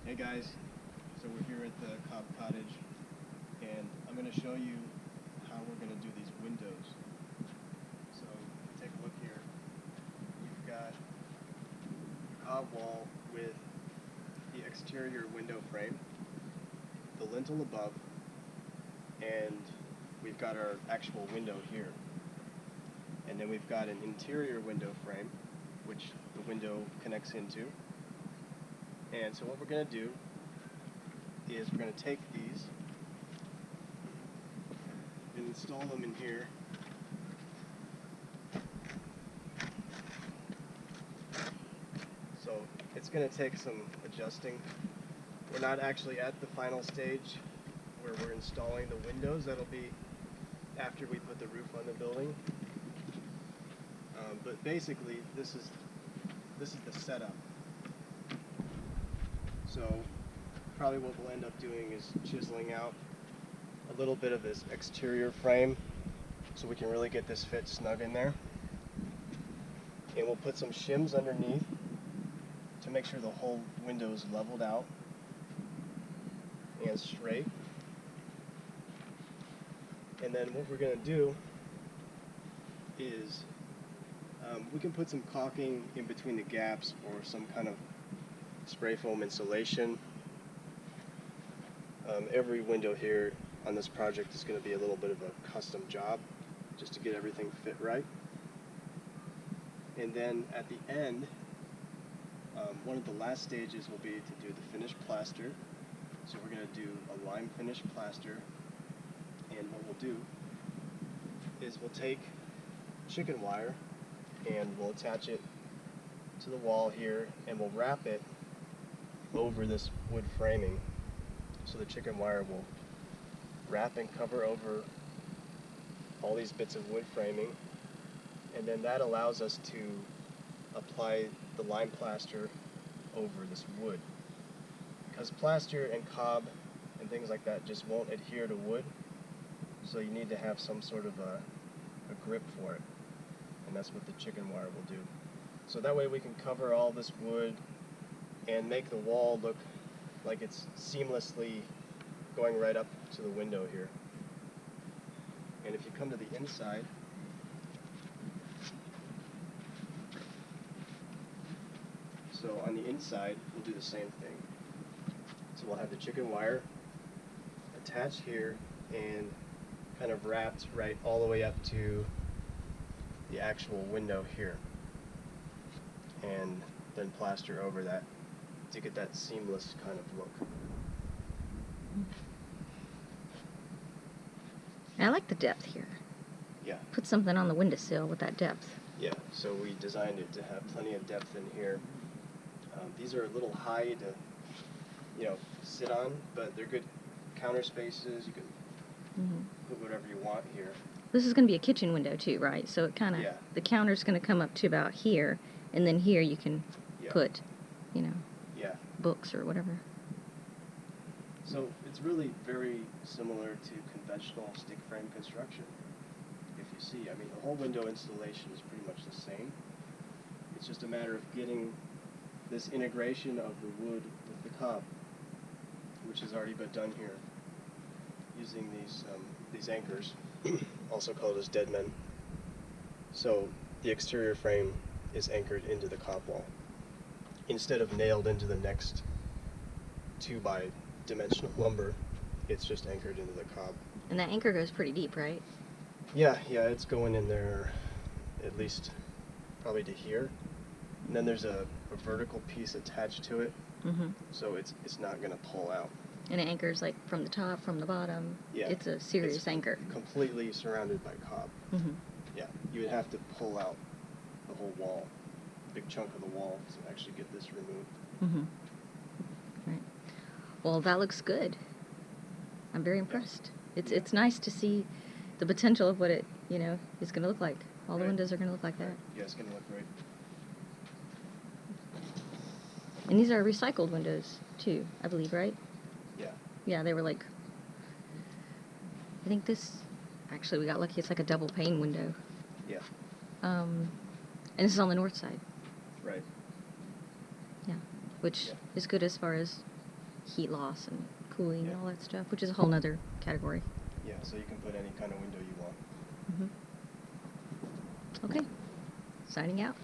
Hey guys, so we're here at the Cobb Cottage and I'm going to show you how we're going to do these windows. So take a look here. You've got a Cobb wall with the exterior window frame, the lintel above, and we've got our actual window here. And then we've got an interior window frame, which the window connects into. And so what we're going to do is we're going to take these and install them in here. So it's going to take some adjusting. We're not actually at the final stage where we're installing the windows. That'll be after we put the roof on the building. But basically, this is the setup. So probably what we'll end up doing is chiseling out a little bit of this exterior frame so we can really get this fit snug in there. And we'll put some shims underneath to make sure the whole window is leveled out and straight. And then what we're going to do is we can put some caulking in between the gaps or some kind of spray foam insulation. Every window here on this project is going to be a little bit of a custom job just to get everything fit right. And then at the end, one of the last stages will be to do the finished plaster. So we're going to do a lime finish plaster, and what we'll do is we'll take chicken wire and we'll attach it to the wall here, and we'll wrap it over this wood framing. So the chicken wire will wrap and cover over all these bits of wood framing, and then that allows us to apply the lime plaster over this wood. Because plaster and cob and things like that just won't adhere to wood, so you need to have some sort of a grip for it, and that's what the chicken wire will do. So that way we can cover all this wood and make the wall look like it's seamlessly going right up to the window here. And if you come to the inside, so on the inside we'll do the same thing. So we'll have the chicken wire attached here and kind of wrapped right all the way up to the actual window here, and then plaster over that to get that seamless kind of look. I like the depth here. Yeah. Put something on the windowsill with that depth. Yeah, so we designed it to have plenty of depth in here. These are a little high to, sit on, but they're good counter spaces. You can put whatever you want here. This is going to be a kitchen window too, right? So it kind of, the counter's going to come up to about here, and then here you can put, books or whatever. So it's really very similar to conventional stick frame construction. If you see, I mean, the whole window installation is pretty much the same. It's just a matter of getting this integration of the wood with the cob, which has already been done here, using these anchors, also called as dead men. So the exterior frame is anchored into the cob wall instead of nailed into the next 2x dimensional lumber. It's just anchored into the cob. And that anchor goes pretty deep, right? Yeah, it's going in there at least probably to here. And then there's a vertical piece attached to it, so it's not going to pull out. And it anchors like from the top, from the bottom. Yeah. It's a serious anchor. Completely surrounded by cob. Yeah, you would have to pull out the whole wall, a big chunk of the wall, to actually get this removed. Right. Well, that looks good. I'm very impressed. It's nice to see the potential of what it is going to look like. All the windows are going to look like that. Yeah, it's going to look great. And these are recycled windows too, I believe, right? Yeah. Yeah, they were like, I think actually we got lucky, it's like a double pane window. Yeah. And this is on the north side. Right. Yeah, which is good as far as heat loss and cooling Yeah. and all that stuff, which is a whole nother category. Yeah, so you can put any kind of window you want. Okay. Signing out.